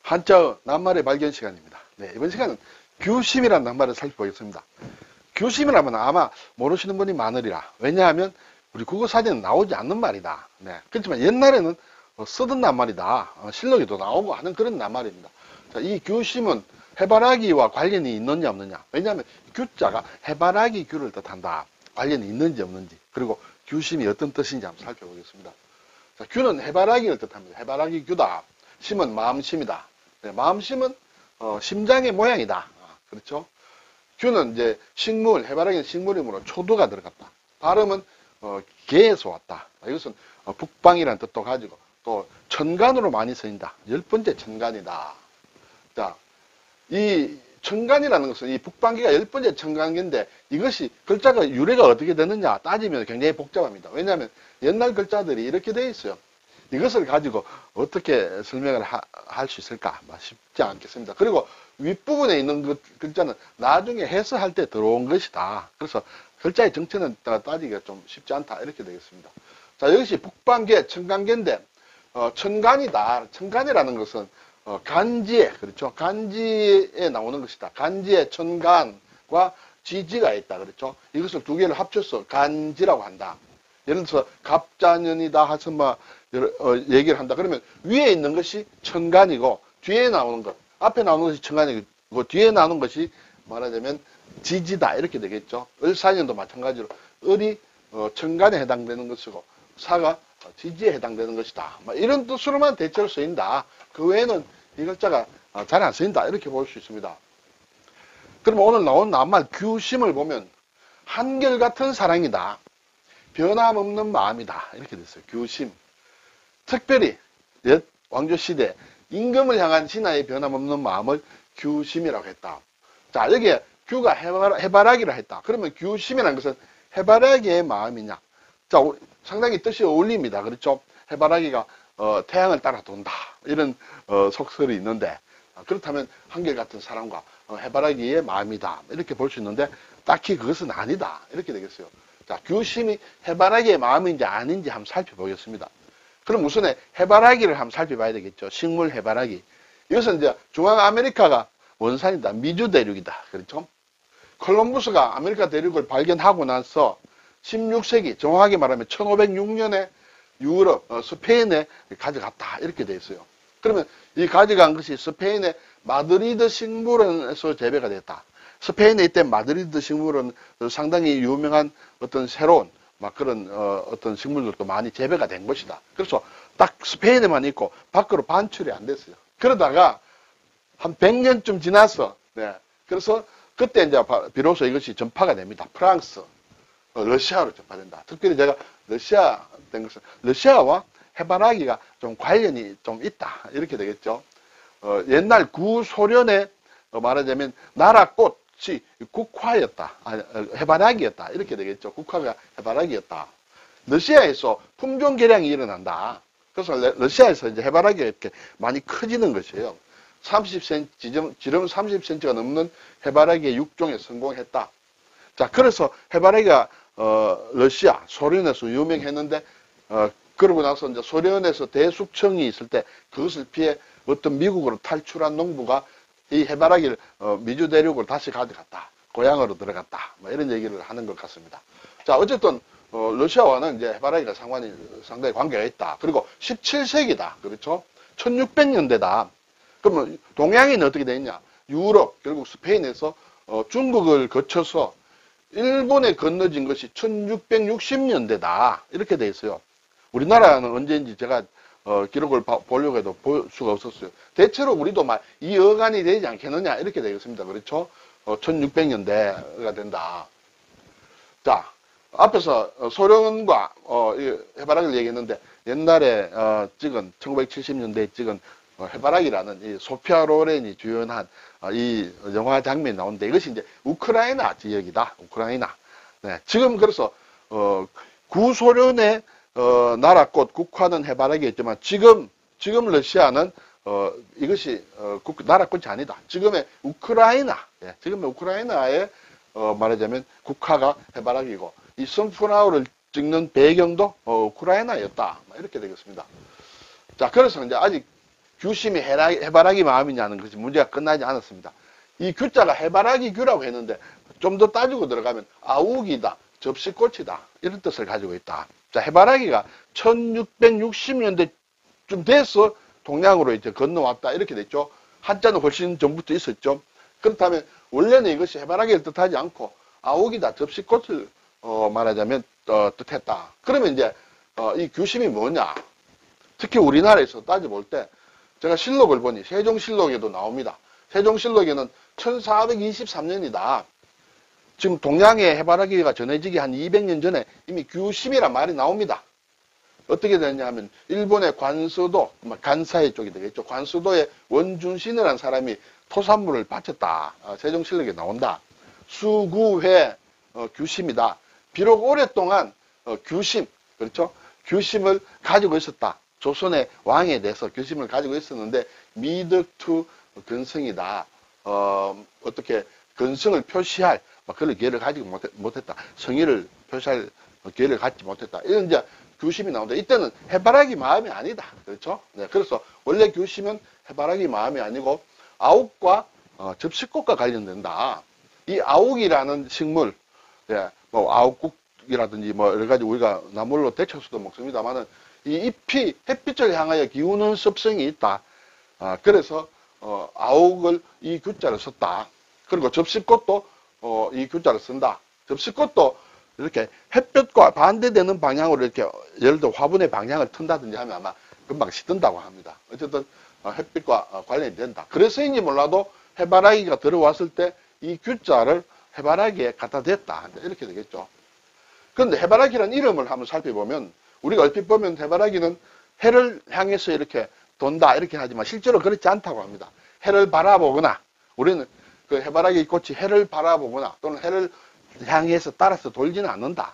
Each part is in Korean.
한자어 낱말의 발견 시간입니다. 네, 이번 시간은 규심이라는 낱말을 살펴보겠습니다. 규심이라면 아마 모르시는 분이 많으리라. 왜냐하면 우리 국어사전에 나오지 않는 말이다. 네, 그렇지만 옛날에는 쓰던 낱말이다. 실록에도 나오고 하는 그런 낱말입니다. 자, 이 규심은 해바라기와 관련이 있느냐 없느냐. 왜냐하면 규자가 해바라기 규를 뜻한다. 관련이 있는지 없는지. 그리고 규심이 어떤 뜻인지 한번 살펴보겠습니다. 자, 규는 해바라기를 뜻합니다. 해바라기 규다. 심은 마음심이다. 네, 마음심은 심장의 모양이다. 그렇죠? 규는 이제 식물, 해바라기는 식물이므로 초두가 들어갔다. 발음은 개에서 왔다. 이것은 북방이라는 뜻도 가지고 또 천간으로 많이 쓰인다. 10번째 천간이다. 자, 이 천간이라는 것은 이 북방기가 10번째 천간기인데 이것이 글자가 유래가 어떻게 되느냐 따지면 굉장히 복잡합니다. 왜냐하면 옛날 글자들이 이렇게 되어 있어요. 이것을 가지고 어떻게 설명을 할 수 있을까? 쉽지 않겠습니다. 그리고 윗부분에 있는 그 글자는 나중에 해석할 때 들어온 것이다. 그래서 글자의 정체는 따지기가 좀 쉽지 않다. 이렇게 되겠습니다. 자, 이것이 북방계, 천간계인데, 천간이다. 천간이라는 것은, 간지에, 그렇죠? 간지에 나오는 것이다. 간지에 천간과 지지가 있다. 그렇죠? 이것을 두 개를 합쳐서 간지라고 한다. 예를 들어서, 갑자년이다. 하서 얘기를 한다. 그러면 위에 있는 것이 천간이고, 뒤에 나오는 것, 앞에 나오는 것이 천간이고, 뒤에 나오는 것이 말하자면 지지다. 이렇게 되겠죠. 을사년도 마찬가지로, 을이 천간에 해당되는 것이고, 사가 지지에 해당되는 것이다. 이런 뜻으로만 대체로 쓰인다. 그 외에는 이 글자가 잘 안 쓰인다. 이렇게 볼 수 있습니다. 그럼 오늘 나온 낱말 규심을 보면 한결같은 사랑이다. 변함없는 마음이다. 이렇게 됐어요. 규심. 특별히 옛 왕조시대 임금을 향한 신하의 변함없는 마음을 규심이라고 했다. 자, 여기에 규가 해바라기라 했다. 그러면 규심이라는 것은 해바라기의 마음이냐? 자, 상당히 뜻이 어울립니다. 그렇죠? 해바라기가 태양을 따라 돈다. 이런 속설이 있는데 그렇다면 한결같은 사람과 해바라기의 마음이다. 이렇게 볼 수 있는데 딱히 그것은 아니다. 이렇게 되겠어요. 자, 규심이 해바라기의 마음인지 아닌지 한번 살펴보겠습니다. 그럼 우선 해바라기를 한번 살펴봐야 되겠죠. 식물 해바라기. 이것은 이제 중앙아메리카가 원산이다. 미주 대륙이다. 그렇죠? 콜럼부스가 아메리카 대륙을 발견하고 나서 16세기, 정확하게 말하면 1506년에 유럽, 스페인에 가져갔다. 이렇게 되어 있어요. 그러면 이 가져간 것이 스페인의 마드리드 식물원에서 재배가 됐다. 스페인에 이때 마드리드 식물원 상당히 유명한 어떤 새로운 그런 어떤 식물들도 많이 재배가 된 것이다. 그래서 딱 스페인에만 있고 밖으로 반출이 안 됐어요. 그러다가 한 100년쯤 지나서, 네. 그래서 그때 이제 비로소 이것이 전파가 됩니다. 프랑스, 러시아로 전파된다. 특별히 제가 러시아 된 것은 러시아와 해바라기가 좀 관련이 좀 있다. 이렇게 되겠죠. 옛날 구소련의 말하자면 나라꽃이 국화였다. 해바라기였다. 이렇게 되겠죠. 국화가 해바라기였다. 러시아에서 품종 개량이 일어난다. 그래서 러시아에서 이제 해바라기가 이렇게 많이 커지는 것이에요. 30cm, 지름 30cm가 넘는 해바라기의 육종에 성공했다. 자, 그래서 해바라기가 러시아, 소련에서 유명했는데 그러고 나서 이제 소련에서 대숙청이 있을 때 그것을 피해 어떤 미국으로 탈출한 농부가 이 해바라기를 미주 대륙으로 다시 가져갔다. 고향으로 들어갔다. 이런 얘기를 하는 것 같습니다. 자, 어쨌든 러시아와는 이제 해바라기가 상당히 관계가 있다. 그리고 17세기다. 그렇죠? 1600년대다. 그러면 동양인은 어떻게 되느냐? 유럽, 결국 스페인에서 중국을 거쳐서 일본에 건너진 것이 1660년대다. 이렇게 돼 있어요. 우리나라는 언제인지 제가 기록을 보려고 해도 볼 수가 없었어요. 대체로 우리도 이 어간이 되지 않겠느냐 이렇게 되겠습니다. 그렇죠? 1600년대가 된다. 자, 앞에서 소련과 해바라기를 얘기했는데 옛날에 찍은 1970년대에 찍은 해바라기라는 이 소피아 로렌이 주연한 이 영화 장면이 나오는데 이것이 이제 우크라이나 지역이다. 우크라이나. 네. 지금 그래서 구소련의 나라꽃 국화는 해바라기였지만 지금 러시아는 이것이 나라꽃이 아니다. 지금의 우크라이나. 예, 지금의 우크라이나의 말하자면 국화가 해바라기고 이 선플라워를 찍는 배경도 우크라이나였다. 이렇게 되겠습니다. 자, 그래서 이제 아직 규심이 해바라기 마음이냐는 것이 문제가 끝나지 않았습니다. 이 규자가 해바라기 규라고 했는데 좀 더 따지고 들어가면 아욱이다, 접시꽃이다 이런 뜻을 가지고 있다. 자, 해바라기가 1660년대쯤 돼서 동양으로 이제 건너왔다 이렇게 됐죠. 한자는 훨씬 전부터 있었죠. 그렇다면 원래는 이것이 해바라기를 뜻하지 않고 아욱이다, 접시꽃을 말하자면 뜻했다. 그러면 이제 이 규심이 뭐냐? 특히 우리나라에서 따져볼 때 제가 실록을 보니 세종실록에도 나옵니다. 세종실록에는 1423년이다. 지금 동양에 해바라기가 전해지기 한 200년 전에 이미 규심이란 말이 나옵니다. 어떻게 되냐 하면 일본의 관서도, 간사이 쪽이 되겠죠. 관서도의 원준신이라는 사람이 토산물을 바쳤다. 세종실록에 나온다. 수구회 규심이다. 비록 오랫동안 규심, 그렇죠? 규심을 가지고 있었다. 조선의 왕에 대해서 규심을 가지고 있었는데 미덕투 근성이다. 어떻게 근성을 표시할 그런 기회를 가지고 못했다. 성의를 표시할 기회를 갖지 못했다. 이런 이제 규심이 나온다. 이때는 해바라기 마음이 아니다. 그렇죠? 네, 그래서 원래 규심은 해바라기 마음이 아니고 아욱과 접시꽃과 관련된다. 이 아욱이라는 식물, 예, 뭐 아욱국이라든지 뭐 여러 가지 우리가 나물로 데쳐서도 먹습니다만은 이 잎이 햇빛을 향하여 기우는 습성이 있다. 그래서 아욱을 이 규자를 썼다. 그리고 접시꽃도 이 규자를 쓴다. 접시꽃도 이렇게 햇볕과 반대되는 방향으로 이렇게 예를 들어 화분의 방향을 튼다든지 하면 아마 금방 시든다고 합니다. 어쨌든 햇빛과 관련이 된다. 그래서인지 몰라도 해바라기가 들어왔을 때 이 규자를 해바라기에 갖다 댔다. 이렇게 되겠죠. 그런데 해바라기라는 이름을 한번 살펴보면 우리가 얼핏 보면 해바라기는 해를 향해서 이렇게 돈다 이렇게 하지만 실제로 그렇지 않다고 합니다. 해를 바라보거나 우리는 그 해바라기 꽃이 해를 바라보거나 또는 해를 향해서 따라서 돌지는 않는다.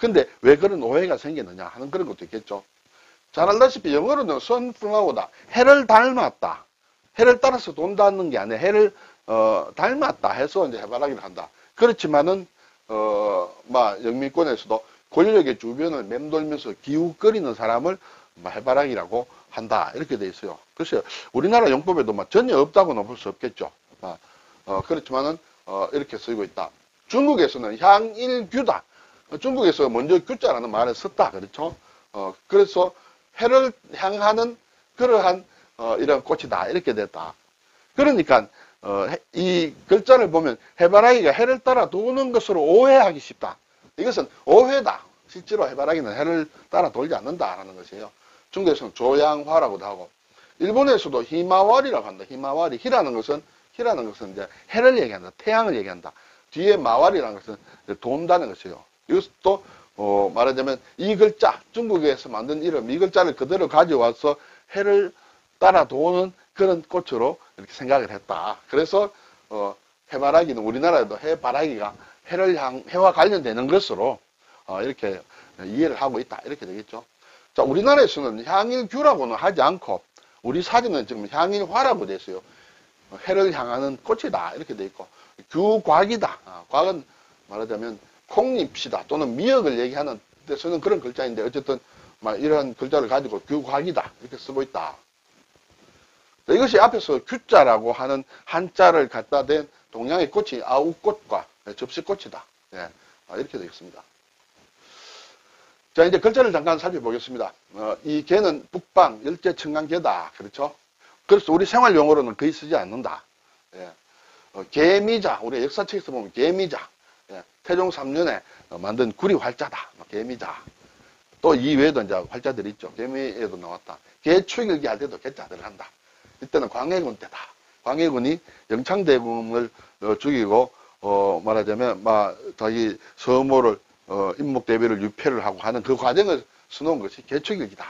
근데 왜 그런 오해가 생겼느냐 하는 그런 것도 있겠죠. 잘 알다시피 영어로는 sunflower다. 해를 닮았다. 해를 따라서 돈다는 게 아니라 해를 닮았다 해서 이제 해바라기를 한다. 그렇지만은 영미권에서도 권력의 주변을 맴돌면서 기웃거리는 사람을 해바라기라고 한다. 이렇게 돼 있어요. 글쎄요, 우리나라 용법에도 전혀 없다고는 볼 수 없겠죠. 그렇지만은 이렇게 쓰이고 있다. 중국에서는 향일규다. 중국에서 먼저 규자라는 말을 썼다. 그렇죠? 그래서 해를 향하는 그러한 이런 꽃이다. 이렇게 됐다. 그러니까 이 글자를 보면 해바라기가 해를 따라 도는 것으로 오해하기 쉽다. 이것은 오해다. 실제로 해바라기는 해를 따라 돌지 않는다라는 것이에요. 중국에서는 조양화라고도 하고, 일본에서도 히마와리라고 한다. 히마와리. 히라는 것은 이제 해를 얘기한다. 태양을 얘기한다. 뒤에 마와리라는 것은 돈다는 것이에요. 이것도 말하자면 이 글자, 중국에서 만든 이름, 이 글자를 그대로 가져와서 해를 따라 도는 그런 꽃으로 이렇게 생각을 했다. 그래서 해바라기는 우리나라에도 해바라기가 해와 관련되는 것으로 이렇게 이해를 하고 있다. 이렇게 되겠죠. 자, 우리나라에서는 향일규라고는 하지 않고 우리 사진은 지금 향일화라고 되어 있어요. 해를 향하는 꽃이다. 이렇게 되어 있고, 규곽이다. 곽은 말하자면 콩잎이다 또는 미역을 얘기하는 데 쓰는 그런 글자인데 어쨌든 이러한 글자를 가지고 규곽이다. 이렇게 쓰고 있다. 이것이 앞에서 규자라고 하는 한자를 갖다 댄 동양의 꽃이 아욱꽃과 접시꽃이다. 예, 이렇게 되어 있습니다. 자, 이제 글자를 잠깐 살펴보겠습니다. 이 개는 북방 열대청강개다. 그렇죠? 그래서 우리 생활 용어로는 거의 쓰지 않는다. 예. 개미자, 우리 역사책에서 보면 개미자. 예. 태종 3년에 만든 구리 활자다. 개미자. 또 이 외에도 이제 활자들이 있죠. 개미에도 나왔다. 개축일기 할 때도 개자들을 한다. 이때는 광해군 때다. 광해군이 영창대군을 죽이고 말하자면 자기 서모를 임목대비를 유폐를 하고 하는 그 과정을 써놓은 것이 개축일기다.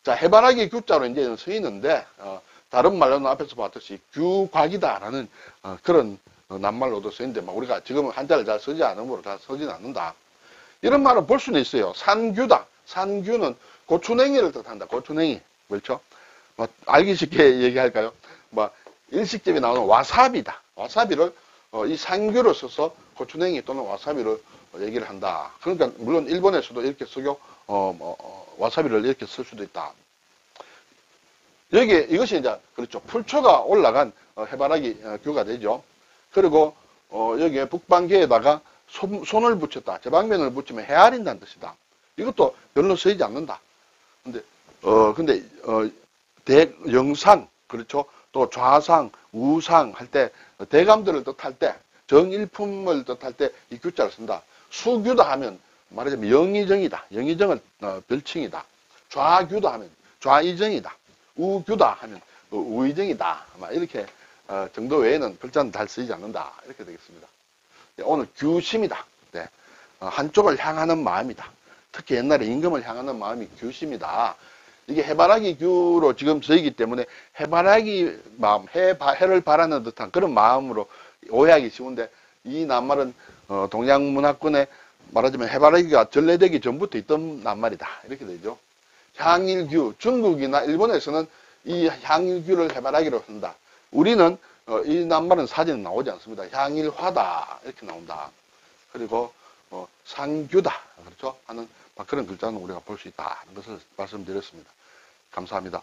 자, 해바라기 규자로 이제 쓰이는데 다른 말로는 앞에서 봤듯이 규곽이다라는 그런 낱말로도 쓰이는데 우리가 지금은 한자를 잘 쓰지 않으므로 다 쓰지는 않는다. 이런 말은 볼 수는 있어요. 산규다. 산규는 고추냉이를 뜻한다. 고추냉이. 그렇죠? 알기 쉽게 얘기할까요? 일식집에 나오는 와사비다. 와사비를 이 산규로 써서 고추냉이 또는 와사비를 얘기를 한다. 그러니까 물론 일본에서도 이렇게 쓰고 와사비를 이렇게 쓸 수도 있다. 이것이 이제, 그렇죠. 풀초가 올라간 해바라기 귤가 되죠. 그리고, 여기에 북방계에다가 손을 붙였다. 제방면을 붙이면 헤아린다는 뜻이다. 이것도 별로 쓰이지 않는다. 근데, 영상, 그렇죠. 또 좌상, 우상 할 때, 대감들을 뜻할 때, 정일품을 뜻할 때 이 규자를 쓴다. 수규다 하면 말하자면 영의정이다. 영의정은 별칭이다. 좌규다 하면 좌의정이다. 우규다 하면 우의정이다. 아마 이렇게 정도 외에는 글자는 잘 쓰이지 않는다. 이렇게 되겠습니다. 네, 오늘 규심이다. 네, 한쪽을 향하는 마음이다. 특히 옛날에 임금을 향하는 마음이 규심이다. 이게 해바라기 규로 지금 쓰이기 때문에 해바라기 마음, 해를 바라는 듯한 그런 마음으로 오해하기 쉬운데 이 낱말은 동양문화권에 말하자면 해바라기가 전래되기 전부터 있던 낱말이다. 이렇게 되죠. 향일규, 중국이나 일본에서는 이 향일규를 해바라기로 쓴다. 우리는 이 낱말은 사진은 나오지 않습니다. 향일화다 이렇게 나온다. 그리고 상규다 그렇죠 하는 그런 글자는 우리가 볼 수 있다 하는 것을 말씀드렸습니다. 감사합니다.